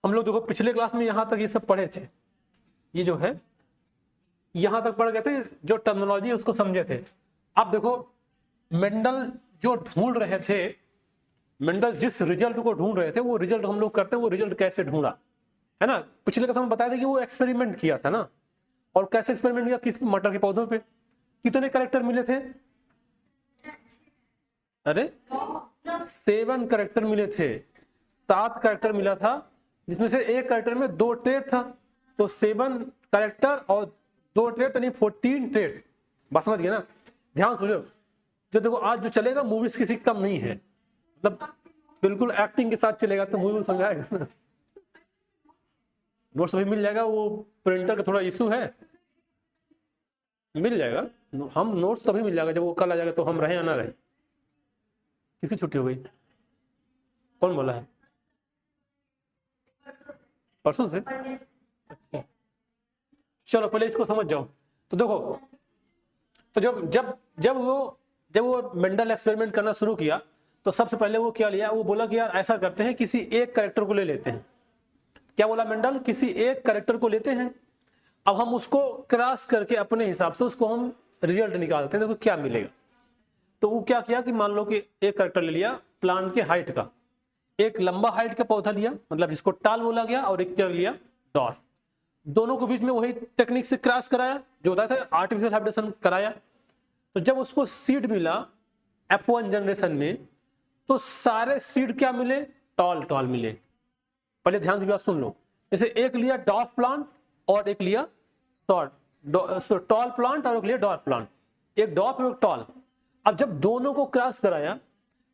हम लोग देखो पिछले क्लास में यहाँ तक ये सब पढ़े थे, ये जो है यहाँ तक पढ़ गए थे, जो टर्मिनोलॉजी है उसको समझे थे। अब देखो मेंडल जो ढूंढ रहे थे, मेंडल जिस रिजल्ट को ढूंढ रहे थे वो रिजल्ट हम लोग करते हैं, वो रिजल्ट कैसे ढूंढा है ना। पिछले क्लास में बताया था कि वो एक्सपेरिमेंट किया था ना, और कैसे एक्सपेरिमेंट किया, किस मटर के पौधों पे, कितने कैरेक्टर मिले थे, अरे 7 कैरेक्टर मिले थे, 7 कैरेक्टर मिला था, जिसमें से एक कैरेक्टर में 2 ट्रेड था, तो 7 कैरेक्टर और 2 ट्रेड यानी 14 ट्रेड। बस समझ गए ना, ध्यान सुनो। जो देखो आज जो चलेगा मूवीज किसी कम नहीं है, मतलब बिल्कुल एक्टिंग के साथ चलेगा, तो मूवी समझाएगा ना। नोट्स भी मिल जाएगा, वो प्रिंटर का थोड़ा इशू है, मिल जाएगा, हम नोट्स तभी मिल जाएगा जब वो कल आ जाएगा, तो हम रहे या ना रहे। किसी छुट्टी हो गई, कौन बोला है, परसों से? चलो पहले इसको समझ जाओ। तो देखो, तो जब वो मेंडल एक्सपेरिमेंट करना शुरू किया, तो सबसे पहले वो क्या लिया, वो बोला कि यार ऐसा करते हैं, किसी एक कैरेक्टर को ले लेते हैं। क्या बोला मेंडल, किसी एक कैरेक्टर को लेते हैं, अब हम उसको क्रॉस करके अपने हिसाब से उसको हम रिजल्ट निकालते हैं, देखो क्या मिलेगा। तो वो क्या किया कि मान लो कि एक कैरेक्टर ले लिया प्लांट के हाइट का, एक लंबा हाइट का पौधा लिया, मतलब जिसको टाल बोला गया, और एक क्या लिया, डॉर्फ। दोनों को बीच में वही टेक्निक से क्रॉस कराया, जो होता था आर्टिफिशियल हाइब्रिडेशन कराया। तो जब उसको सीड मिला F1 जनरेशन में, तो सारे सीड क्या मिले, टॉल मिले। पहले ध्यान से बात सुन लो, जैसे एक लिया डॉर्फ प्लांट और एक लिया टॉल प्लांट और एक लिया डॉर्फ प्लांट, एक डॉर्फ और एक टॉल। अब जब दोनों को क्रॉस कराया,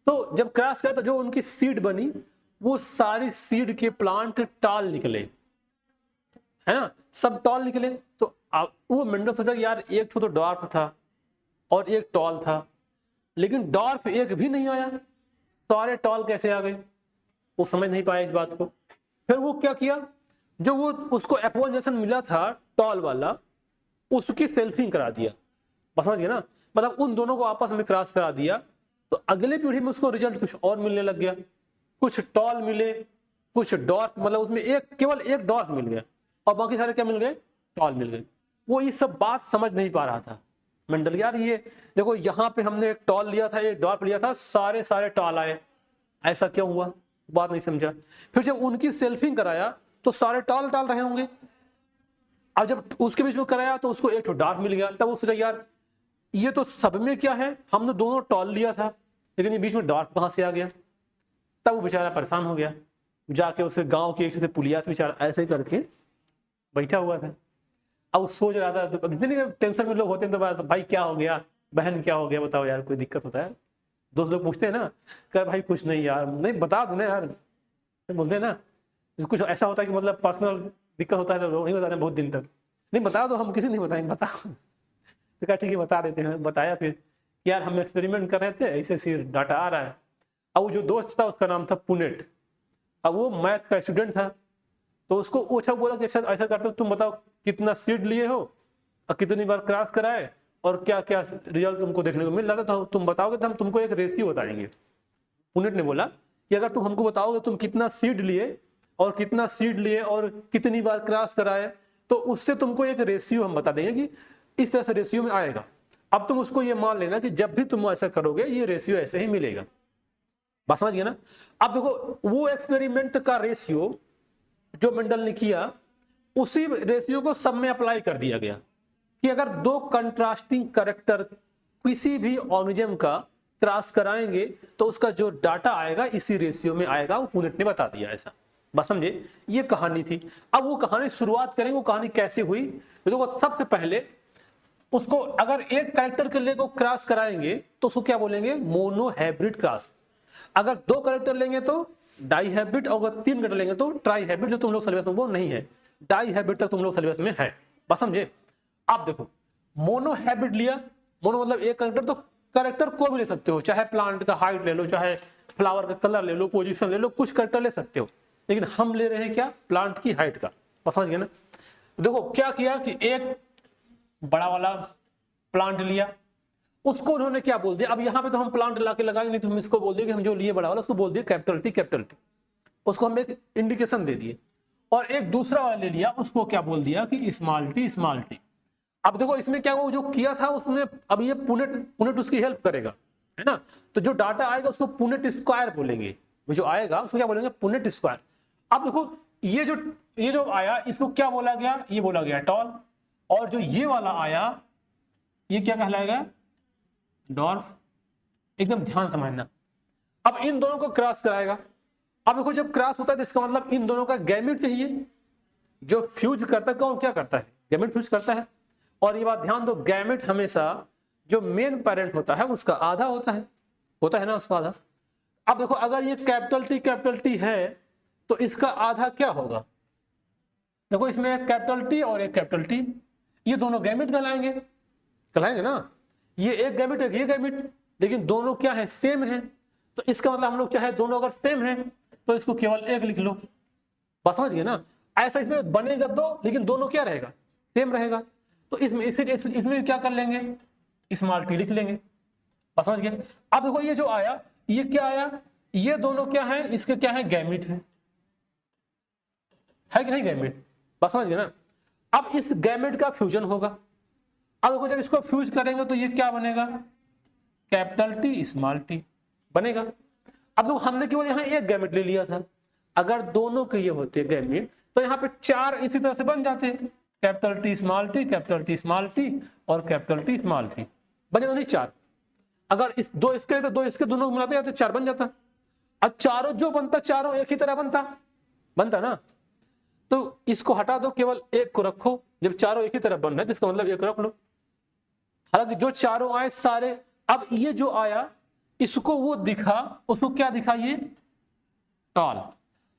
तो जब क्रॉस कराया तो जो उनकी सीड बनी, वो सारी सीड के प्लांट टॉल निकले, है ना, सब टॉल निकले। तो वो मेंडल सोचा यार एक तो डॉर्फ था और एक टॉल था, लेकिन डॉर्फ एक भी नहीं आया, सारे टॉल कैसे आ गए, वो समझ नहीं पाया इस बात को। फिर वो क्या किया, जो वो उसको F1 जनरेशन मिला था टॉल वाला, उसकी सेल्फिंग करा दिया, बस समझ गए ना, मतलब उन दोनों को आपस में क्रॉस करा दिया। तो अगले पीढ़ी में उसको रिजल्ट कुछ और मिलने लग गया, कुछ टॉल मिले, कुछ डॉर्फ, मतलब उसमें केवल एक डॉर्फ मिल गया और बाकी सारे क्या मिल गए, टॉल मिल गए। वो ये सब बात समझ नहीं पा रहा था मेंडल, यार ये देखो यहाँ पे हमने एक टॉल लिया था, एक डॉर्फ लिया था, सारे टॉल आए, ऐसा क्यों हुआ, बात नहीं समझा। फिर जब उनकी सेल्फिंग कराया तो सारे टॉल रहे होंगे, अब जब उसके बीच में कराया तो उसको एक डॉर्फ मिल गया। तब वो सोचा यार ये तो सब में क्या है, हमने दोनों टॉल लिया था, लेकिन ये बीच में डॉर्फ कहां से आ गया। तब वो बेचारा परेशान हो गया, जाके उसे गांव की एक से पुलिया बेचारा ऐसे करके बैठा हुआ था। अब सोच रहा था, तो जितने टेंशन में लोग होते हैं तो भाई क्या हो गया, बहन क्या हो गया, बताओ यार कोई दिक्कत होता है, दोस्त लोग पूछते हैं ना, कर भाई कुछ नहीं यार, नहीं बता दो ना यार, बोलते हैं ना, कुछ ऐसा होता है कि मतलब पर्सनल दिक्कत होता है तो लोग नहीं बताते बहुत दिन तक, नहीं बता दो, हम किसी नहीं बताएंगे, बता। तो कहा ठीक है बता देते हैं। बताया फिर यार हम एक्सपेरिमेंट कर रहे थे, ऐसे ऐसे डाटा आ रहा है। अब वो जो दोस्त था उसका नाम था पुनेट, अब वो मैथ का स्टूडेंट था, तो उसको अच्छा बोला कि ऐसा ऐसा करते हो, तुम बताओ कितना सीड लिए हो और कितनी बार क्रॉस कराए और क्या क्या रिजल्ट तुमको देखने को मिल रहा था, तो तुम बताओगे तो हम तुमको एक रेशियो बताएंगे। पुनेट ने बोला कि अगर तुम हमको बताओगे तुम कितना सीड लिए और कितनी बार क्रॉस कराए, तो उससे तुमको एक रेशियो हम बता देंगे कि इस तरह से रेशियो में आएगा। अब तुम उसको ये मान लेना कि जब भी तुम ऐसा करोगे ये रेशियो ऐसे ही मिलेगा, बात समझ गए ना। अब देखो वो एक्सपेरिमेंट का रेशियो जो मेंडल ने किया, उसी रेशियो को सब में अप्लाई कर दिया गया कि अगर 2 कंट्रास्टिंग कैरेक्टर किसी भी ऑर्गेनिज्म का क्रॉस कराएंगे तो उसका जो डाटा आएगा इसी रेशियो में आएगा। वो पुनेट ने बता दिया ऐसा, बस समझे, ये कहानी थी। अब वो कहानी शुरुआत करेंगे, वो कहानी कैसे हुई। तो देखो सबसे पहले उसको अगर एक कैरेक्टर के लिए को क्रॉस कराएंगे तो उसको क्या बोलेंगे, मोनो हाइब्रिड क्रॉस। अगर 2 कैरेक्टर लेंगे तो डाई हाइब्रिड, और अगर 3 कैरेक्टर लेंगे तो ट्राई हाइब्रिड, जो तुम लोग सिलेबस में वो नहीं है, डाई हाइब्रिड तक तुम लोग सिलेबस में है, बस समझे। आप देखो मोनो हाइब्रिड लिया, मोनो मतलब एक कैरेक्टर, तो कैरेक्टर को भी ले सकते हो, चाहे प्लांट का हाइट ले लो, चाहे फ्लावर का कलर ले लो, पोजीशन ले लो, कुछ कैरेक्टर ले सकते हो, लेकिन हम ले रहे हैं क्या, प्लांट की हाइट का, बस समझ गए ना। देखो क्या किया कि एक बड़ा वाला प्लांट लिया, उसको उन्होंने क्या बोल दिया, अब यहाँ पे तो हम प्लांट लाके लगाएंगे नहीं, तो हम इसको बोल दिए कि हम जो लिए बड़ा वाला उसको बोल दिए कैपिटल टी, उसको हम एक इंडिकेशन दे दिए। और एक दूसरा वाला ले लिया, उसको क्या बोल दिया कि स्मॉल टी स्मॉल टी। अब देखो इसमें क्या वो जो किया था उसने, अब ये पुनेट उसकी हेल्प करेगा, है ना। तो जो डाटा आएगा उसको पुनेट स्क्वायर बोलेंगे, वो जो आएगा उसको क्या बोलेंगे, पुनेट स्क्वायर। अब देखो ये जो आया इसको क्या बोला गया, ये बोला गया टॉल, और जो ये वाला आया ये क्या कहलाएगा, डॉर्फ। एकदम ध्यान समझना। अब इन दोनों को क्रॉस कराएगा। अब देखो जब क्रॉस होता है तो इसका मतलब इन दोनों का गैमेट चाहिए, जो फ्यूज करता है कौन क्या करता है, गैमेट फ्यूज करता है। और ये बात ध्यान दो, गैमेट हमेशा जो मेन पेरेंट होता है उसका आधा होता है ना, उसका आधा। अब देखो अगर ये कैपिटल टी है तो इसका आधा क्या होगा, देखो इसमें एक कैपिटल टी और एक कैपिटल टी, ये दोनों गैमेट कहलाएंगे ना। ये एक गैमेट एक ये गैमेट, लेकिन दोनों क्या है, सेम है। तो इसका मतलब हम लोग चाहे दोनों अगर सेम है तो इसको केवल एक लिख लो, बस समझ गए ना। ऐसा इसमें बनेगा दो, लेकिन दोनों क्या रहेगा, सेम रहेगा। तो इसमें क्या कर लेंगे, स्मॉल टी लिख लेंगे, बस समझ गए। अब देखो ये जो आया ये क्या आया, ये दोनों क्या है, इसके क्या है, गैमेट है कि नहीं, गैमेट, बस समझ गए ना। अब इस गैमेट का फ्यूजन होगा। अब देखो जब इसको फ्यूज करेंगे तो ये क्या बनेगा, कैपिटल टी स्मॉल टी बनेगा। अब देखो हमने केवल यहाँ एक गैमेट ले लिया था, अगर दोनों के ये होते गैमेट तो यहाँ पे चार इसी तरह से बन जाते, capital T small T, capital T small T और कैपिटल टी स्मॉल टी, बने तो नहीं चार। अगर इस दो इसके तो दो इसके दोनों मिलाते जाते चार बन जाता। अब चारों जो बनता चारों एक ही तरह बनता ना। तो इसको हटा दो, केवल एक को रखो। जब चारों एक ही तरह बन रहे तो इसका मतलब एक रख लो। हालांकि जो चारों आए सारे, अब ये जो आया इसको वो दिखा, उसको क्या दिखा, ये टॉल।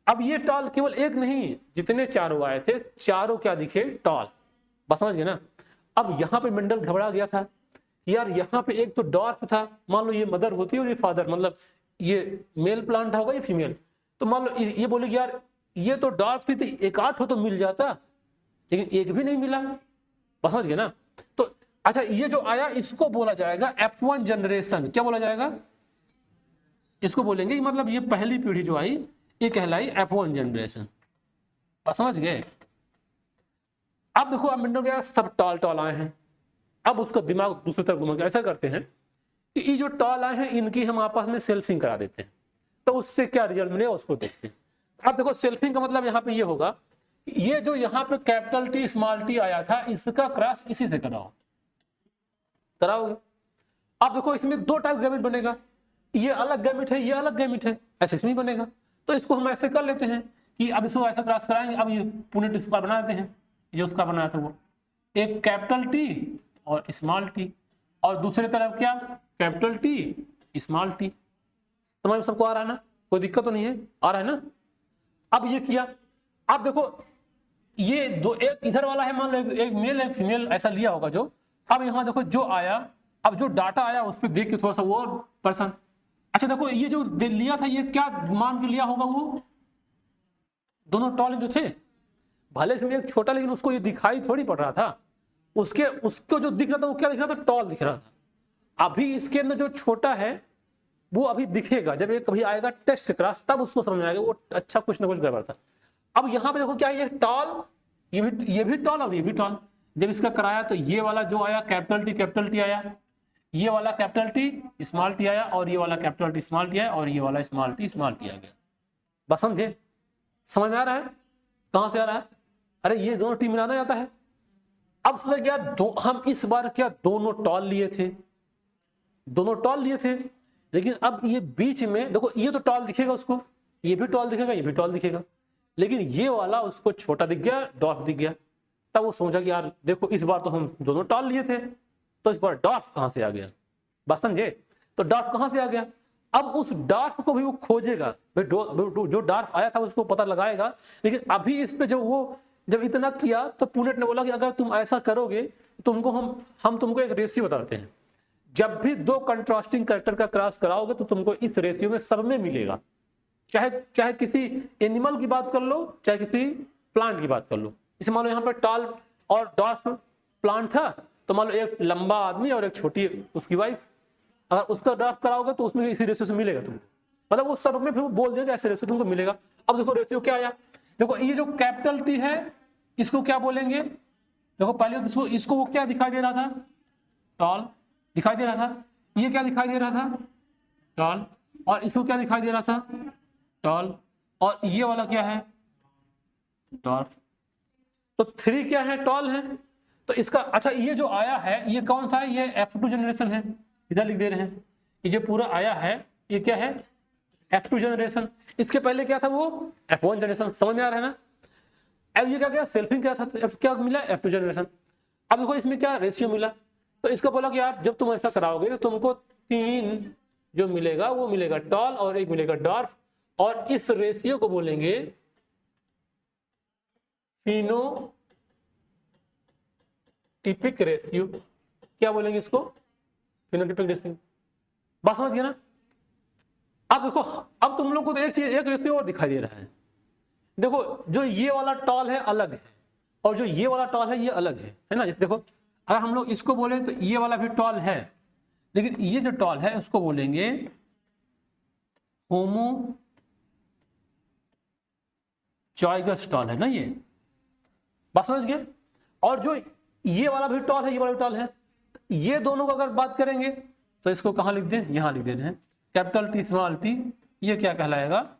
अब ये टॉल केवल एक नहीं, जितने चारों आए थे चारों क्या दिखे, टॉल, बस समझ गए ना। अब यहाँ पे मेंडल घबरा गया था, यार यहाँ पे एक तो डॉर्फ था, मान लो ये मदर होती है और ये फादर, मतलब ये मेल प्लांट होगा ये फीमेल, तो मान लो ये बोलेगी यार ये तो डॉर्फ थी तो एक आठ हो तो मिल जाता, लेकिन एक भी नहीं मिला, बस समझ गए ना। तो अच्छा ये जो आया इसको बोला जाएगा F1 जनरेशन। क्या बोला जाएगा, इसको बोलेंगे मतलब ये पहली पीढ़ी जो आई ये कहलाई F1 जनरेशन, बस समझ गए। अब देखो अब मिनटों के सब टॉल आए हैं, अब उसका दिमाग दूसरी तरफ घुमा के ऐसा करते हैं कि ये जो टॉल आए हैं इनकी हम आपस में सेल्फिंग करा देते हैं, तो उससे क्या रिजल्ट मिलेगा उसको देखते हैं। अब देखो सेल्फिंग का मतलब यहाँ पे ये होगा, ये जो यहाँ पे कैपिटल टी स्मॉल टी आया था इसका क्रॉस इसी से कराओगे। अब देखो इसमें दो टाइप गैमेट बनेगा, ये अलग गैमेट है ये अलग गैमेट है, ऐसे इसमें बनेगा। तो इसको हम ऐसे कर लेते हैं कि अब इसको ऐसा क्रॉस कराएंगे। अब ये पुनेट स्क्वायर बना देते हैं, जो उसका बनाया था वो एक कैपिटल टी और स्मॉल टी, और दूसरी तरफ क्या कैपिटल टी स्मॉल टी। समझ में सबको आ रहा है ना, कोई दिक्कत तो नहीं है, आ रहा है ना। अब ये किया, अब देखो ये दो, एक इधर वाला है मान लो एक मेल एक फीमेल ऐसा लिया होगा जो। अब यहाँ देखो जो आया, अब जो डाटा आया उस पर देख के थोड़ा सा वो पर्सन, अच्छा देखो ये जो लिया था ये क्या मान के लिया होगा, वो दोनों टॉल जो थे, भले से एक छोटा, लेकिन उसको ये दिखाई थोड़ी पड़ रहा था, उसको जो दिख रहा था वो क्या दिख रहा था, टॉल दिख रहा था। अभी इसके अंदर जो छोटा है वो अभी दिखेगा, जब ये कभी आएगा टेस्ट क्लास तब उसको समझ में आएगा वो अच्छा कुछ ना कुछ गड़बड़ था। अब यहाँ पे देखो क्या ये टॉल, ये भी टॉल और ये भी टॉल। जब इसका कराया तो ये वाला जो आया कैपिटल टी आया, ये वाला कैपिटल टी स्मॉल टी आया, और ये वाला कैपिटल टी स्मॉल टी आया, और ये वाला स्मॉल टी आ गया। बस समझे, समझ में आ रहा है, कहां से आ रहा है, अरे ये दोनों टी मिलाना जाता है। अब सोचा क्या हम इस बार क्या दोनों टॉल लिए थे, लेकिन अब ये बीच में देखो ये तो टॉल दिखेगा उसको, ये भी टॉल दिखेगा ये भी टॉल दिखेगा, लेकिन ये वाला उसको छोटा दिख गया, डॉर्फ दिख गया। तब वो समझा कि यार देखो इस बार तो हम दोनों टॉल लिए थे, तो इस बार डॉर्फ कहां से आ गया, बस समझे। तो डॉर्फ कहां से आ गया, अब उस डॉर्फ को भी वो खोजेगा, जो डॉर्फ आया था उसको पता लगाएगा। लेकिन अभी इस पे जब इतना किया तो पुनेट ने बोला कि अगर तुम ऐसा करोगे तुमको हम तुमको एक रेशियो बताते हैं, जब भी दो कंट्रास्टिंग कैरेक्टर का क्रॉस कराओगे तो तुमको इस रेशियो में सब में मिलेगा, चाहे किसी एनिमल की बात कर लो चाहे किसी प्लांट की बात कर लो। इसे मान लो यहाँ पर टॉल और डॉर्फ प्लांट था, तो मान लो एक लंबा आदमी और एक छोटी उसकी वाइफ, अगर उसका डॉर्फ कराओगे तो उसमें इसी रेशियो से मिलेगा तुमको, मतलब वो सब में फिर वो बोल देगा ऐसे रेशियो तुमको मिलेगा। अब देखो रेशियो क्या आया, देखो ये जो कैपिटल टी है इसको क्या बोलेंगे, देखो पहले तो इसको वो क्या दिखाई दे रहा था, टॉल दिखाई दे रहा था, ये क्या दिखाई दे रहा था, टॉल, और इसको क्या दिखाई दे रहा था, टॉल, और ये वाला क्या है, डॉर्फ। तो 3 क्या है, टॉल है। तो इसका अच्छा ये जो आया है ये कौन सा है, ये F2 जनरेशन है, इधर लिख दे रहे हैं। ये जो पूरा आया है ये क्या है, F2 जनरेशन। इसके पहले क्या था, वो F1 जनरेशन। समझ में आ रहा है ना। अब ये क्या सेल्फिंग क्या था, क्या मिला, F2 जनरेशन। अब देखो इसमें क्या रेशियो मिला, तो इसको बोला कि यार जब तुम ऐसा कराओगे तो तुमको 3 जो मिलेगा वो मिलेगा टॉल और 1 मिलेगा डॉर्फ, और इस रेशियो को बोलेंगे फिनोटिपिक रेशियो। क्या बोलेंगे इसको, फिनोटिपिक रेशियो। बात समझ गया ना। अब देखो, अब तुम लोग को तो एक चीज, एक रेशियो और दिखाई दे रहा है। देखो जो ये वाला टॉल है अलग है, और जो ये वाला टॉल है ये अलग है ना। जैसे देखो अगर हम लोग इसको बोले तो ये वाला भी टॉल है, लेकिन ये जो टॉल है उसको बोलेंगे होमोजाइगस टॉल है ना, ये बात समझ गए। और जो ये वाला भी टॉल है, ये वाला भी टॉल है, ये दोनों को अगर बात करेंगे तो इसको कहां लिख दें, यहां लिख देते हैं कैपिटल टी स्मॉल टी। ये क्या कहलाएगा,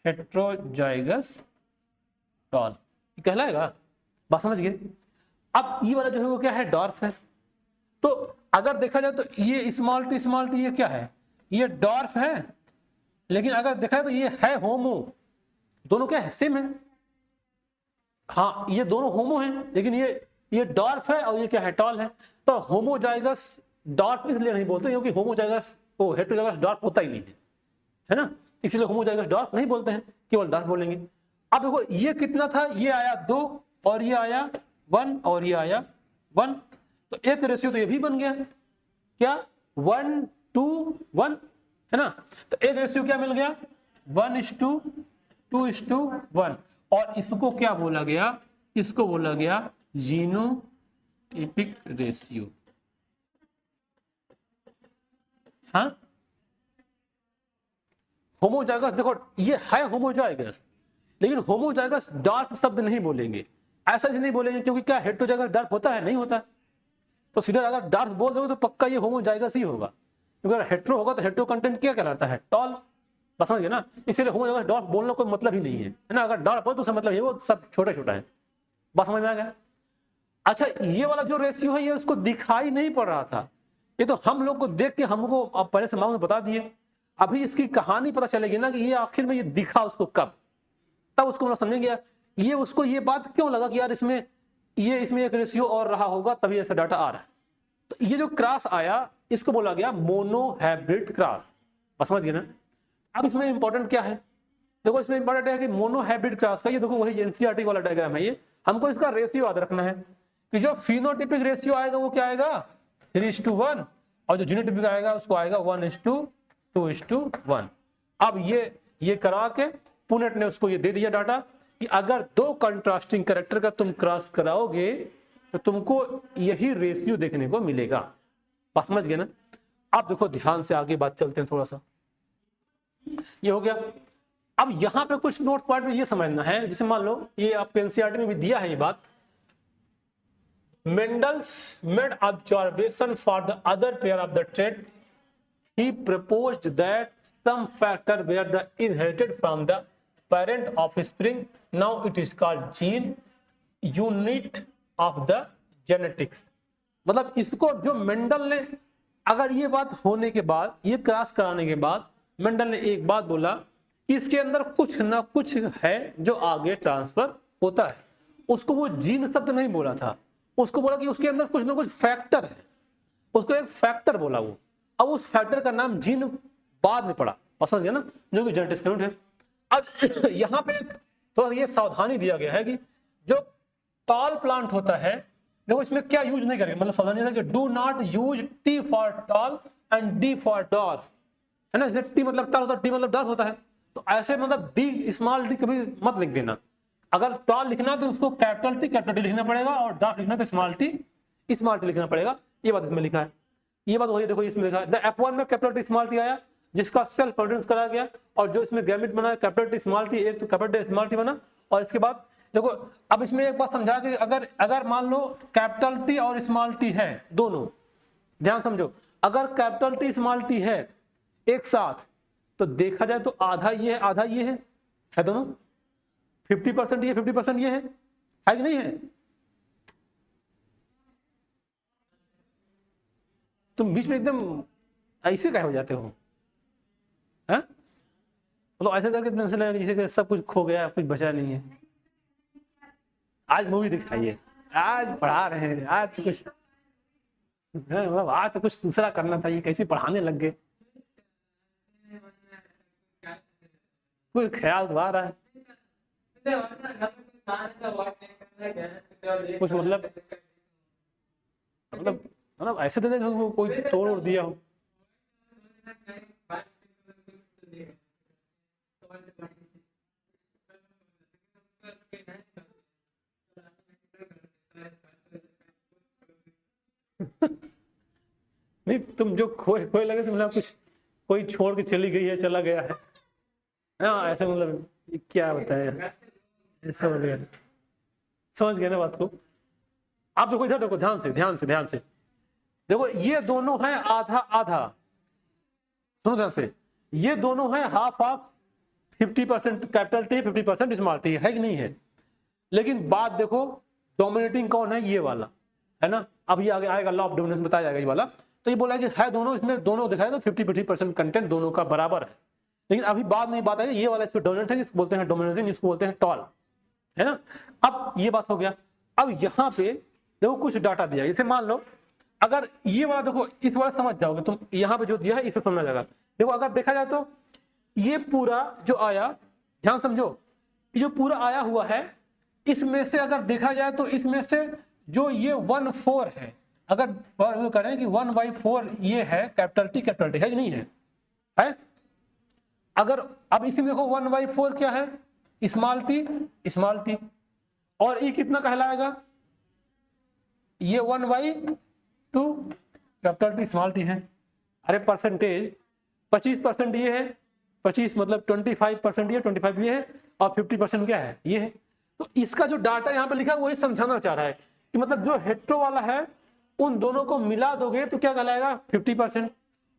हेट्रोजाइगस टॉल कहलाएगा। बात समझ गए। अब ये वाला जो है वो क्या है, डॉर्फ है। तो अगर देखा जाए तो ये स्मॉल टी ये क्या है, ये डॉर्फ है। लेकिन अगर देखा जाए तो ये है होमो, दोनों क्या है, सेम है। हाँ ये दोनों होमो हैं, लेकिन ये डॉर्फ है और ये क्या है, टॉल है। तो होमोजाइगस डॉर्फ इसलिए नहीं बोलते क्योंकि होमोजाइगस वो हेट्रोजाइगस डॉर्फ होता ही नहीं है ना, इसलिए होमोजाइगस डॉर्फ नहीं बोलते हैं, केवल डॉर्फ बोलेंगे। अब देखो ये कितना था, ये आया 2 और ये आया 1 और ये आया 1, तो एक रेशियो तो ये भी बन गया, क्या 1:1 है ना। तो एक रेशियो क्या मिल गया, 1:2:1। और इसको क्या बोला गया, इसको बोला गया जीनोटाइपिक रेशियो। हाँ होमोजाइगस, देखो ये है होमोजाइगस, लेकिन होमोजाइगस डॉर्फ शब्द नहीं बोलेंगे, ऐसा नहीं बोलेंगे क्योंकि क्या हेट्रोजाइगस डॉर्फ होता है, नहीं होता। तो सीधा अगर डॉर्फ बोल दोगे तो पक्का ये होमोजाइगस ही होगा, क्योंकि अगर हेट्रो होगा तो हेट्रो कंटेंट क्या कहलाता है, टॉल। बस समझ गए ना। इसलिए होमोजाइगस डॉर्फ बोलने कोई मतलब ही नहीं है ना। अगर डॉर्फ हो तो उसका मतलब ये वो सब छोटा छोटा है। बस समझ में आ गया। अच्छा ये वाला जो रेशियो है ये उसको दिखाई नहीं पड़ रहा था, ये तो हम लोग को देख के हमको अब पहले से मालूम बता दिए। अभी इसकी कहानी पता चलेगी ना कि ये आखिर में ये दिखा उसको कब, तब उसको मतलब समझेंगे ये उसको ये बात क्यों लगा कि यार इसमें एक रेशियो और रहा होगा तभी ऐसा डाटा आ रहा है। तो ये जो क्रॉस आया इसको बोला गया मोनोहाइब्रिड क्रॉस। बस समझ गए ना। अब इसमें इंपॉर्टेंट क्या है, देखो इसमें इंपॉर्टेंट है कि मोनोहाइब्रिड क्रॉस का ये देखो वही एनसीईआरटी वाला डायग्राम है। ये हमको इसका रेशियो याद रखना है कि जो फिनोटाइपिक रेशियो आएगा वो क्या आएगा 3:1, और जो जीनोटाइपिक आएगा उसको आएगा 1:2:1। अब ये करा के पुनेट ने उसको ये दे दिया डाटा कि अगर 2 कंट्रास्टिंग कैरेक्टर का तुम क्रॉस कराओगे तो तुमको यही रेशियो देखने को मिलेगा। बस समझ गए ना। अब देखो ध्यान से आगे बात चलते हैं थोड़ा सा। ये हो गया। अब यहां पे कुछ नोट पॉइंट में ये समझना है, जैसे मान लो ये आपके एनसीईआरटी में भी दिया है ये बात, Mendel's made observation for the other pair of the trait. He proposed that some factor were the inherited from the parent offspring. Now it is called gene unit of the genetics. मतलब इसको जो Mendel ने, अगर ये बात होने के बाद, ये क्रॉस कराने के बाद मेंडल ने एक बात बोला कि इसके अंदर कुछ ना कुछ है जो आगे ट्रांसफर होता है। उसको वो जीन शब्द नहीं बोला था, उसको बोला कि उसके अंदर कुछ ना कुछ फैक्टर है, उसको एक फैक्टर बोला वो। अब उस फैक्टर का नाम जीन बाद में पड़ा, समझ गया ना, जो कि जेनेटिक्स यूनिट है। अब यहाँ पे थोड़ा ये सावधानी दिया गया है कि जो टॉल प्लांट होता है, देखो इसमें क्या यूज नहीं करेंगे, मतलब सावधानी है कि do not use T for tall and D for dwarf, है ना। जैसे टी मतलब टॉल होता है, डी मतलब डॉर्फ होता है, तो ऐसे मतलब डी स्मॉल डी कभी मत लिख देना। अगर टॉल लिखना तो उसको कैपिटल टी लिखना पड़ेगा, और डॉर्फ लिखना तो स्मॉल टी लिखना पड़ेगा। ये बात इसमें लिखा है, ये बात वही देखो इसमें लिखा है। द F1 में कैपिटल टी स्मॉल टी आया, जिसका सेल्फ प्रोड्यूस करा गया, और जो इसमें गैमेट बना कैपिटल टी स्मॉल टी, एक तो कैपिटल टी स्मॉल टी बना, और इसके बाद देखो अब इसमें एक बात समझा कि अगर मान लो कैपिटल टी और स्मॉल टी है दोनों, ध्यान समझो, अगर कैपिटल टी स्मॉल टी है एक साथ, तो देखा जाए तो आधा ये है आधा ये है दोनों, 50% ये 50% ये है कि नहीं है? तुम बीच में एकदम ऐसे कहे हो जाते हो, हैं? मतलब ऐसे करके ऐसे लगा जैसे कि सब कुछ खो गया, कुछ बचा नहीं है। आज मूवी दिखाइए, आज पढ़ा रहे हैं, आज तो कुछ मतलब आज तो कुछ दूसरा करना था, ये कैसे पढ़ाने लग गए, कोई ख्याल तो आ रहा है कुछ मतलब ऐसे दे कोई तोड़ दिया हो। नहीं तुम जो खोए लगे तो मतलब कुछ कोई छोड़ के चली गई है, चला गया है, हाँ ऐसे मतलब क्या बताया, ऐसा हो गया। समझ गए ना बात को? आप देखो इधर देखो, ध्यान से देखो, ये दोनों है आधा आधा, सुनो ध्यान से, ये दोनों है half half, 50% capital T 50% small T, है कि नहीं है? लेकिन बात देखो डोमिनेटिंग कौन है? ये वाला है ना। अब ये आगे आएगा, लॉ ऑफ डोमिनेशन बताया जाएगा ये वाला। तो ये बोला कि है दोनों, इसमें दोनों दिखाया तो 50% कंटेंट दोनों का बराबर है। लेकिन अभी बात आई, ये वाला इस पर डोमिनेंट है, जिसको बोलते हैं डोमिनेटिंग, जिसको बोलते हैं टॉल, है ना। अब ये बात हो गया। अब यहाँ पे देखो कुछ डाटा दिया, जैसे मान लो अगर ये वाला देखो, इस वाला समझ जाओगे तुम, यहाँ पे जो दिया है इसे समझ जाएगा। देखो अगर देखा जाए तो ये पूरा जो आया, ध्यान समझो, ये जो पूरा आया हुआ है, इसमें से अगर देखा जाए तो इसमें से जो ये 1/4 है, अगर करें कि 1/4 ये है कैपिटल टी है कि नहीं है? अगर अब इसी में देखो 1/4 क्या है? स्मॉल टी, और ये कितना कहलाएगा? ये 1/2 कैपिटल टी स्मॉल टी है। अरे परसेंटेज 25% ये है, 25 मतलब 25% ये, 25 ये है, और 50% क्या है? ये है। तो इसका जो डाटा यहाँ पे लिखा है वही समझाना चाह रहा है कि मतलब जो हेट्रो वाला है उन दोनों को मिला दोगे तो क्या कहलाएगा? 50%,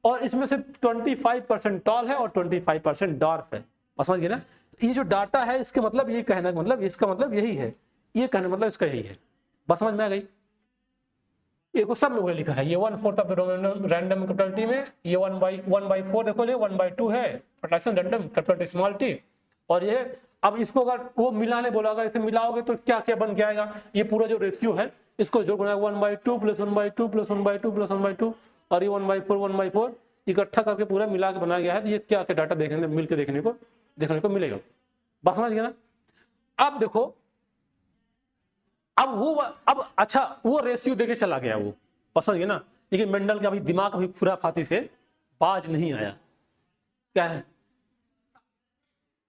और इसमें से 25% टॉल है और 25% डॉर्फ है। समझ गए ना? ये जो डाटा है इसके मतलब ये कहना मतलब इसका मतलब यही है, ये कहना मतलब इसका यही है। बस समझ में आ गई? ये को सब में वही लिखा है, ये 1/4 of the random capital T में ये 1/4 देखो, ये 1/2 है potential random capital small T, और ये अब इसको अगर वो मिलाने बोला, अगर इसे मिलाओगे तो क्या क्या बन के आएगा? ये पूरा जो रेशियो है इसको जोड़ना है, 1/2 + 1/2 + 1/2 + 1/2, और ये 1/4 इकट्ठा करके पूरा मिला के बनाया गया है। तो ये क्या क्या डाटा देखने मिलकर देखने को मिलेगा। बस समझ गए ना? अब देखो, अब अच्छा वो रेशियो देके चला गया वो, पसंद है ना। लेकिन मेंडल का अभी दिमाग अभी खुराफाती से बाज नहीं आया, क्या है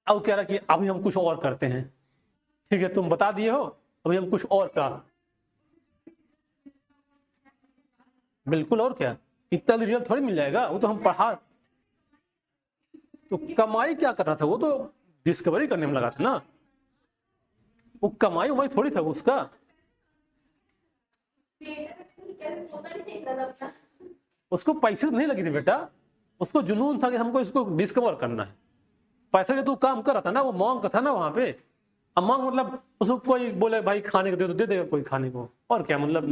अब कह रहा कि अभी हम कुछ और करते हैं। ठीक है, तुम बता दिए हो, अभी हम कुछ और का, बिल्कुल, और क्या, इतना रिजल्ट थोड़ी मिल जाएगा, वो तो हम पढ़ा, तो कमाई क्या करना था, वो तो डिस्कवरी करने में लगा था ना, वो कमाई उमाई थोड़ी था उसका। उसको पैसे नहीं लगी थी बेटा, उसको जुनून था कि हमको इसको डिस्कवर करना है। पैसे के तो काम कर रहा था ना, वो मांग का था ना वहां पे। अब मांग मतलब उसको कोई बोले भाई खाने को दे तो दे देगा कोई खाने को, और क्या मतलब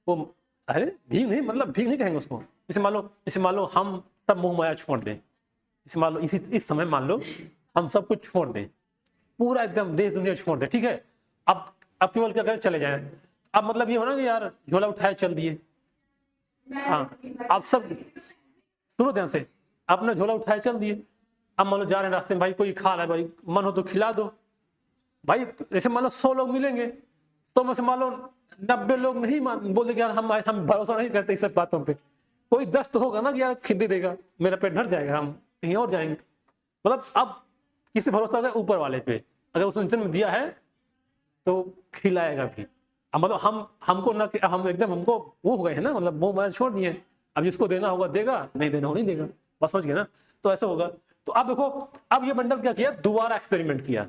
वो, अरे भीख नहीं, मतलब भीख नहीं कहेंगे उसको। इसे मान लो हम सब मोह माया छोड़ दें, इसे मान लो इस समय मान लो हम सब कुछ छोड़ दें, पूरा एकदम देश दुनिया छोड़ दें, ठीक है। अब केवल क्या करें, चले जाए। अब मतलब ये हो ना कि यार झोला उठाए चल दिए, हाँ, आप सब सुनो ध्यान से, अपना झोला उठाए चल दिए। अब मान लो जा रहे हैं रास्ते में, भाई कोई खा रहा है, भाई मन हो तो खिला दो भाई। जैसे मान लो 100 लोग मिलेंगे तो में से मान लो 90 लोग नहीं बोले कि यार हम भरोसा नहीं करते इस सब बातों पे। कोई 10 तो होगा ना कि यार खिला दे, मेरा पेट भर जाएगा, हम कहीं और जाएंगे। मतलब अब किसी भरोसा होगा? ऊपर वाले पे, अगर उस इंसान में दिया है तो खिलाएगा भी। अब मतलब हमको ना, हम एकदम हमको वो हो गए है ना, मतलब वो मैं छोड़ दिए, अब जिसको देना होगा देगा, नहीं देना हो नहीं देगा। बस समझ गए ना? तो ऐसा होगा। तो अब देखो, अब ये बंडल क्या किया, दोबारा एक्सपेरिमेंट किया।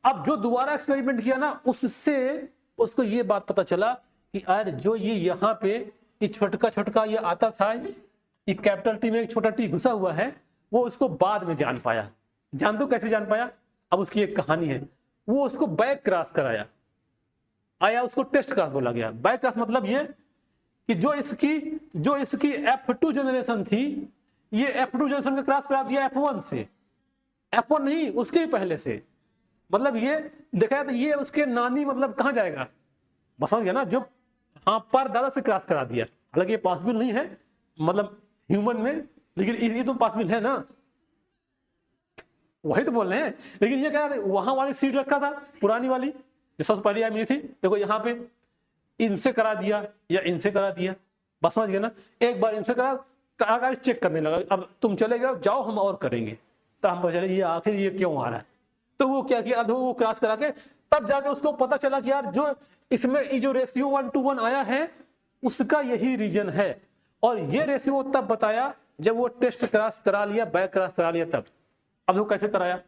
अब जो दोबारा एक्सपेरिमेंट किया ना, उससे उसको ये बात पता चला कि यार जो ये यहाँ पे ये छोटका छोटका ये आता था, ये कैपिटल टी में एक छोटा टी घुसा हुआ है, वो उसको बाद में जान पाया। जान दो कैसे जान पाया, अब उसकी एक कहानी है। वो उसको बैक क्रॉस कराया, आया उसको टेस्ट क्रॉस बोला गया। बैक क्रॉस मतलब ये कि जो इसकी F2 जनरेशन थी, ये F2 जनरेशन का क्रॉस करा दिया F1 से। F1 नहीं, उसके ही पहले से। मतलब ये देखा तो ये उसके नानी मतलब कहां जाएगा, बस समझ गया ना, जो हाँ पर दादा से क्रॉस करा दिया। हालांकि ये पॉसिबल नहीं है मतलब ह्यूमन में, लेकिन ये तो पॉसिबल है ना, वही तो बोल रहे हैं। लेकिन ये क्या वहां वाली सीट रखा था पुरानी वाली जो सबसे पहले मिली थी, देखो यहाँ पे इनसे करा दिया या इनसे करा दिया, बस समझ गए ना। एक बार इनसे करा चेक करने लगा, अब तुम चले गए जाओ हम और करेंगे, तो हम पता चले ये आखिर ये क्यों आ रहा है। तो वो क्या किया, वो क्रॉस करा के तब जाके उसको पता चला कि यार जो इसमें जो रेशियो 1:1 आया है उसका यही रीजन है। और ये रेशियो तब बताया जब वो टेस्ट क्रॉस करा लिया, बैक क्रॉस करा लिया तब। अब वो कैसे कराया,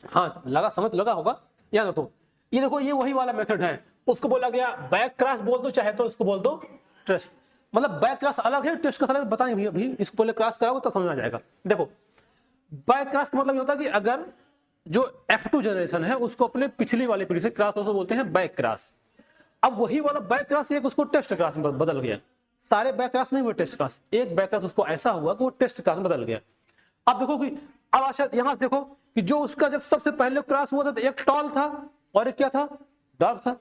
हाँ लगा, समझ लगा होगा। यहाँ देखो, ये देखो ये वही वाला मेथड है। उसको बोला गया बैक क्रॉस बोल दो, चाहे तो उसको बोल दो टेस्ट। मतलब बैक क्रॉस अलग है, टेस्ट का अलग, बताएंगे अभी। इसको पहले क्रॉस कराओगे तो समझ आ जाएगा। देखो बैक क्रॉस का मतलब ये होता है कि अगर जो F2 जनरेशन है उसको अपने पिछली वाली पीढ़ी से क्रॉस तो बोलते हैं बैक क्रॉस। अब वही वाला बैक क्रॉस एक उसको टेस्ट क्रॉस में बदल गया। सारे बैक क्रॉस नहीं हुए टेस्ट क्रॉस, एक बैक क्रॉस उसको ऐसा हुआ कि वो टेस्ट क्रॉस में बदल गया। अब देखो कि अब आशा यहां से देखो कि जो उसका जब सबसे पहले क्रॉस हुआ था तो एक टॉल था और एक क्या था, डार्क था।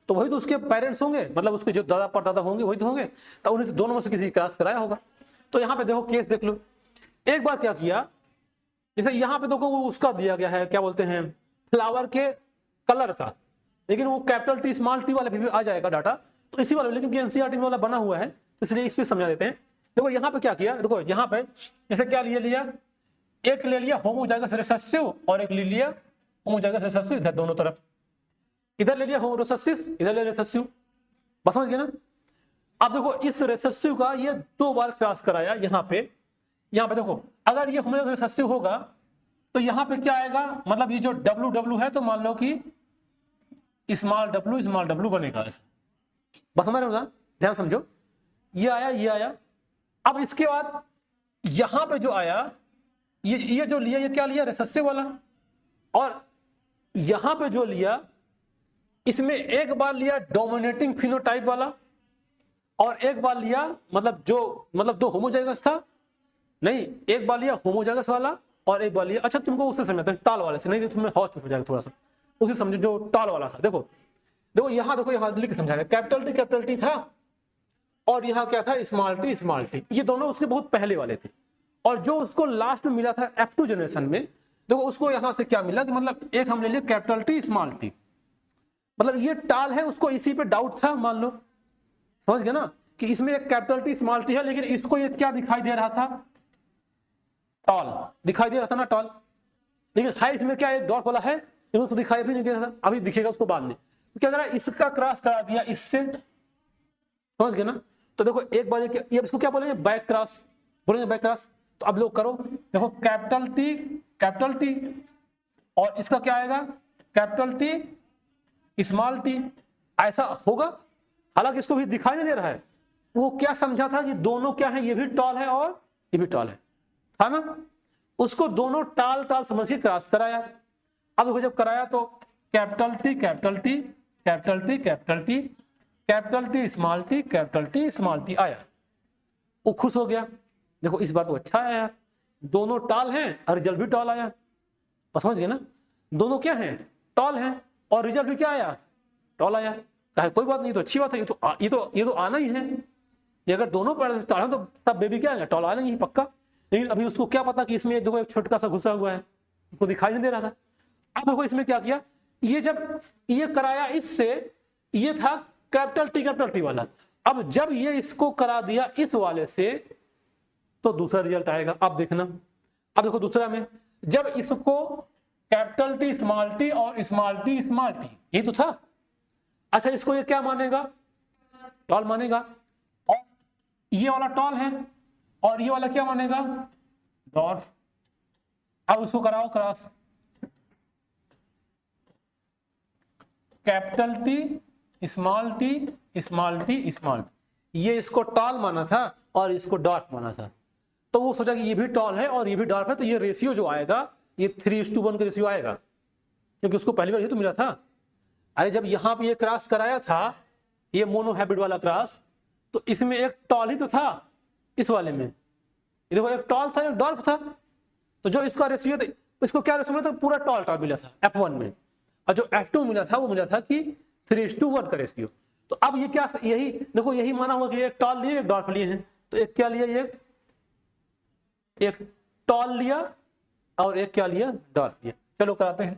तो वही तो उसके पेरेंट्स होंगे, मतलब उसके जो दादा परदादा होंगे वही तो होंगे, तो उन्हें दोनों में से किसी क्रॉस कराया होगा। तो यहाँ पे देखो केस देख लो, एक बार क्या किया, जैसे यहाँ पे देखो वो उसका दिया गया है क्या बोलते हैं फ्लावर के कलर का, लेकिन वो कैपिटल टी स्मॉल टी वाले भी आ जाएगा डाटा, तो इसी वाले, लेकिन एनसीईआरटी में वाला बना हुआ है तो इसलिए इस पर समझा देते हैं। देखो यहाँ पे क्या किया, देखो यहाँ पे जैसे क्या लिया, एक ले लिया होमोजाइगस रिसेसिव और एक ले लिया होमोजाइगस रिसेसिव, इधर दोनों तरफ, इधर ले लिया होमोरिसेसिव, इधर ले रिसेसिव, बस समझ गए ना। अब देखो इस रिसेसिव का ये 2 बार क्रॉस कराया यहाँ पे देखो, अगर ये होमोजाइगस रिसेसिव होगा तो यहाँ पे क्या आएगा, मतलब ये जो डब्ल्यू है तो मान लो कि स्मॉल डब्ल्यू बनेगा ऐसा, बस समझ रहे हो ना, ध्यान समझो। ये आया। अब इसके बाद यहां पे जो आया ये जो लिया, ये क्या लिया, रिसेसिव वाला। और यहां पे जो लिया इसमें एक बार लिया डोमिनेटिंग फिनोटाइप वाला और एक बार लिया मतलब दो होमोजाइगस था, नहीं एक बार लिया होमोजाइगस वाला और एक बार लिया, अच्छा तुमको उससे समझाते हैं टाल वाले से, नहीं तो तुम्हें हॉच हो जाएगा थोड़ा सा, उसे समझो जो टाल वाला था। देखो यहाँ लिख के समझा रहे, कैपिटल टी था और यहाँ क्या था स्मॉल टी, ये दोनों उसके बहुत पहले वाले थे। और जो उसको लास्ट में मिला था F2 जनरेशन में, देखो उसको यहां से क्या मिला कि मतलब एक हम ले लिया कैपिटल टी स्मॉल टी, मतलब ये टाल है, उसको इसी पे डाउट था मान लो, समझ गए ना, कि इसमें एक कैपिटल टी स्मॉल टी है, लेकिन इसको ये क्या दिखाई दे रहा था, टॉल दिखाई दे रहा था ना, टॉल, लेकिन है इसमें क्या एक डॉट वाला है, लेकिन उसको दिखाई भी नहीं दे रहा था, अभी दिखेगा उसको बाद में। तो क्या करा, इसका क्रॉस करा दिया इससे, समझ गए ना। तो देखो एक बार ये इसको क्या बोलेंगे, बैक क्रॉस बोलेंगे, बैक क्रॉस। तो अब लोग करो, देखो कैपिटल टी और इसका क्या आएगा कैपिटल टी स्मॉल टी, ऐसा होगा। हालांकि इसको भी दिखाई नहीं दे रहा है, वो क्या समझा था कि दोनों क्या है, ये भी टॉल है और ये भी टॉल है, था ना, उसको दोनों टाल समझ के क्रॉस कराया। अब देखो जब कराया तो कैपिटल टी स्मॉल टी आया, वो खुश हो गया, देखो इस बार तो अच्छा आया, दोनों टॉल हैं और रिजल्ट भी टॉल आया, बस समझ गए ना, दोनों क्या हैं, टॉल हैं और रिजल्ट भी क्या आया, टॉल आया। कहे कोई बात नहीं, तो अच्छी बात है, ये तो आना ही है, ये अगर दोनों पैर टॉल है तो तब बेबी क्या आएगा, टॉल आना ही पक्का। लेकिन अभी उसको क्या पता कि इसमें देखो एक छोटा सा घुसा हुआ है, उसको दिखाई नहीं दे रहा था। अब देखो इसमें क्या किया, ये जब ये कराया इससे, ये था कैपिटल टी वाला, अब जब ये इसको करा दिया इस वाले से तो दूसरा रिजल्ट आएगा। अब देखना, अब देखो दूसरा में जब इसको कैपिटल टी स्मॉल टी और स्मॉल टी यही तो था, अच्छा इसको ये क्या मानेगा, टॉल मानेगा, और ये वाला टॉल है और ये वाला क्या मानेगा, डॉर्फ। अब उसको कराओ cross, capital T small T small T small T. ये इसको टॉल माना था और इसको डॉर्फ माना था, तो वो सोचा कि ये भी टॉल है और ये भी डॉर्फ है, तो ये रेशियो जो आएगा ये 3:1 का रेशियो आएगा, क्योंकि उसको पहली बार ये तो मिला था। अरे जब यहाँ पे ये क्रॉस कराया था, ये मोनो हैबिट वाला क्रॉस, तो इसमें एक टॉल ही तो था इस वाले में, देखो एक टॉल था एक डॉर्फ था, तो जो इसका रेशियो था, इसको क्या रेशियो मिला था, पूरा टॉल टॉल मिला था F1 में, और जो F2 मिला था वो मिला था कि 3:1 का रेशियो। तो अब ये क्या, यही देखो यही माना हुआ कि एक टॉल लिए एक डॉर्फ लिए हैं, तो एक क्या लिया, ये एक टॉल लिया और एक क्या लिया, डॉर्फ लिया। चलो कराते हैं,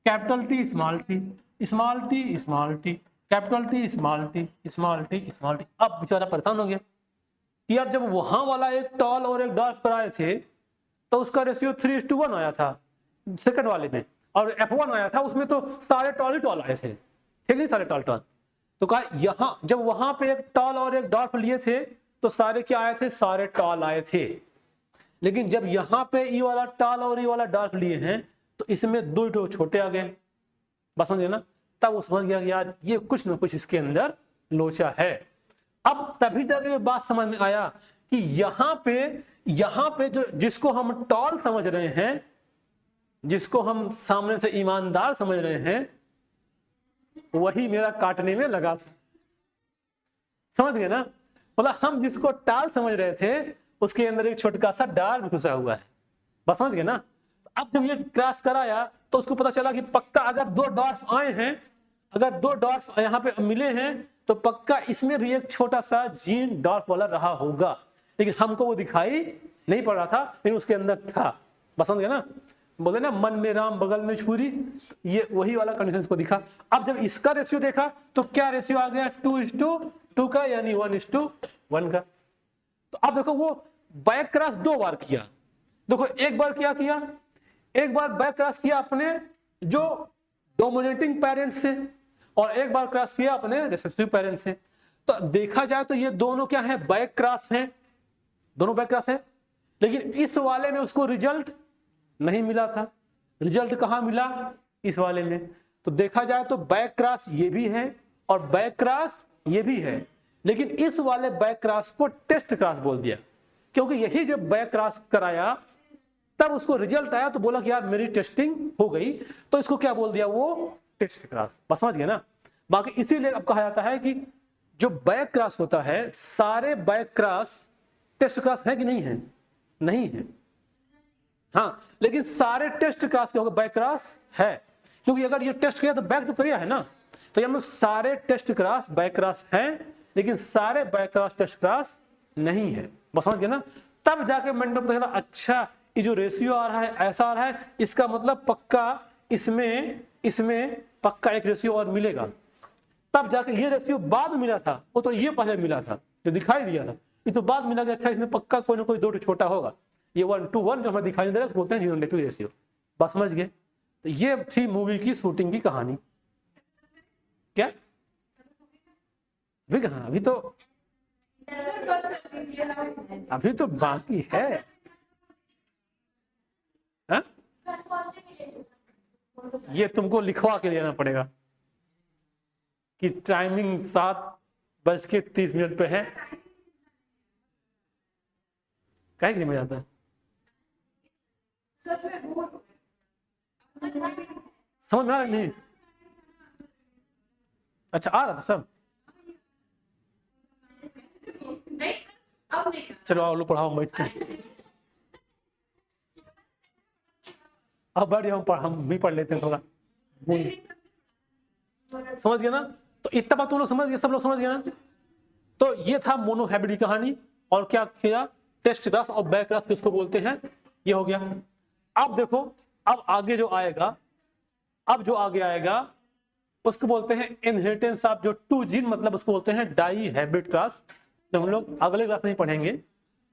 capital T small T small T small T, capital T small T small T small T. अब बेचारा परेशान हो गया कि यार जब वहां वाला एक टॉल और एक डॉर्फ कराए थे तो उसका रेशियो 3:1 आया था सेकंड वाले में, और F1 आया था उसमें तो सारे टॉल ही टॉल आए थे, ठीक नहीं, सारे टॉल टॉल। तो कहा यहाँ जब वहां पे एक टॉल और एक डॉर्फ लिए थे तो सारे क्या आए थे, सारे टॉल आए थे। लेकिन जब यहाँ पे ये वाला टॉल और ये वाला डॉर्फ लिए हैं तो इसमें दो छोटे आ गए, बस समझ गए ना। तब वो समझ गया कि यार ये कुछ ना कुछ इसके अंदर लोचा है। अब तभी तक ये बात समझ में आया कि यहाँ पे जो जिसको हम टॉल समझ रहे हैं, जिसको हम सामने से ईमानदार समझ रहे हैं, वही मेरा काटने में लगा था। समझ गए ना, मतलब हम जिसको टॉल समझ रहे थे उसके अंदर एक छोटका सा डॉर्फ घुसा हुआ है, बस समझ गए ना। अब जब ये क्रॉस कराया तो उसको पता चला कि पक्का अगर दो डॉर्फ आए हैं, अगर दो डॉर्फ यहाँ पे मिले हैं तो पक्का इसमें भी एक छोटा सा जीन डॉर्फ वाला रहा होगा, लेकिन हमको वो दिखाई नहीं पड़ रहा था, लेकिन उसके अंदर था, बस समझ गए ना। बोले ना मन में राम बगल में छुरी, ये वही वाला कंडीशन को दिखा। अब जब इसका रेशियो देखा तो क्या रेशियो आ गया, 2:2 का, यानी 1:1 का। तो अब देखो वो बैक क्रॉस 2 बार किया, देखो एक बार क्या किया, एक बार बैक क्रॉस किया अपने जो डोमिनेटिंग पेरेंट से और एक बार क्रॉस किया अपने रिसेसिव पेरेंट से। तो देखा जाए तो ये दोनों क्या है, बैक क्रॉस है, दोनों बैक क्रॉस है। लेकिन इस वाले में उसको रिजल्ट नहीं मिला था, रिजल्ट कहां मिला, इस वाले में। तो देखा जाए तो बैक क्रॉस ये भी है और बैक क्रॉस ये भी है, लेकिन इस वाले बैक क्रॉस को टेस्ट क्रॉस बोल दिया, क्योंकि यही जब बैक क्रॉस कराया तब उसको रिजल्ट आया तो बोला कि यार मेरी टेस्टिंग हो गई, तो इसको क्या बोल दिया, वो टेस्ट क्रॉस, बस समझ गए ना। बाकी इसीलिए अब कहा जाता है कि जो बैक क्रॉस होता है, सारे बैक क्रॉस टेस्ट क्रॉस है कि नहीं है, नहीं है, हाँ, लेकिन सारे टेस्ट क्रॉस के होगा बैक क्रॉस है, क्योंकि अगर ये टेस्ट किया तो बैक तो किया है ना। तो ये सारे टेस्ट क्रॉस बैक क्रॉस है, लेकिन सारे बैक क्रॉस टेस्ट क्रॉस नहीं है, बस समझ गए ना। तब जाके मैंने पता चला, अच्छा ये जो रेशियो आ रहा है ऐसा आ रहा है, इसका मतलब पक्का इसमें पक्का एक रेशियो और मिलेगा। तब जाके ये रेशियो बाद में मिला था, वो तो ये पहले मिला था जो दिखाई दिया था, ये तो बाद मिला गया। अच्छा इसमें पक्का कोई ना कोई 2 छोटा होगा, ये 1:1 जो हमें दिखाई दे रहा है बोलते हैं रिलेटिव रेशियो, बस समझ गए। तो ये थी मूवी की शूटिंग की कहानी। क्या अभी कहा, अभी तो बाकी है, हा? ये तुमको लिखवा के लेना पड़ेगा कि टाइमिंग 7:30 पे है, कहीं नहीं मजा आता है, समझ में आ रहा नहीं, अच्छा आ रहा था सब, चलो आओ लो पढ़ाओ, बैठते हैं, अब बैठ हम भी पढ़ लेते हैं थोड़ा, समझ गए ना। तो इतना बात तुम लोग समझ गए, सब लोग समझ गए ना। तो ये था मोनो हैबिट की कहानी, और क्या किया, टेस्ट क्रॉस और बैक क्रॉस किसको बोलते हैं, ये हो गया। अब देखो, अब आगे जो आएगा, अब जो आगे आएगा उसको बोलते हैं इनहेरिटेंस ऑफ जो 2 जीन, मतलब उसको बोलते हैं डाई हैबिट क्रॉस, जो हम लोग अगले क्लास में पढ़ेंगे,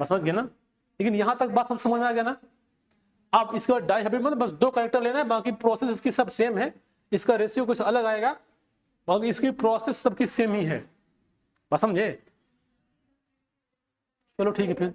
बस समझ गए ना। लेकिन यहां तक बात सब समझ में आ गया ना। अब इसका डाई हैबिट मतलब बस 2 कैरेक्टर लेना है, बाकी प्रोसेस इसकी सब सेम है, इसका रेशियो कुछ अलग आएगा, बाकी इसकी प्रोसेस सबकी सेम ही है, बस समझे। चलो ठीक है फिर।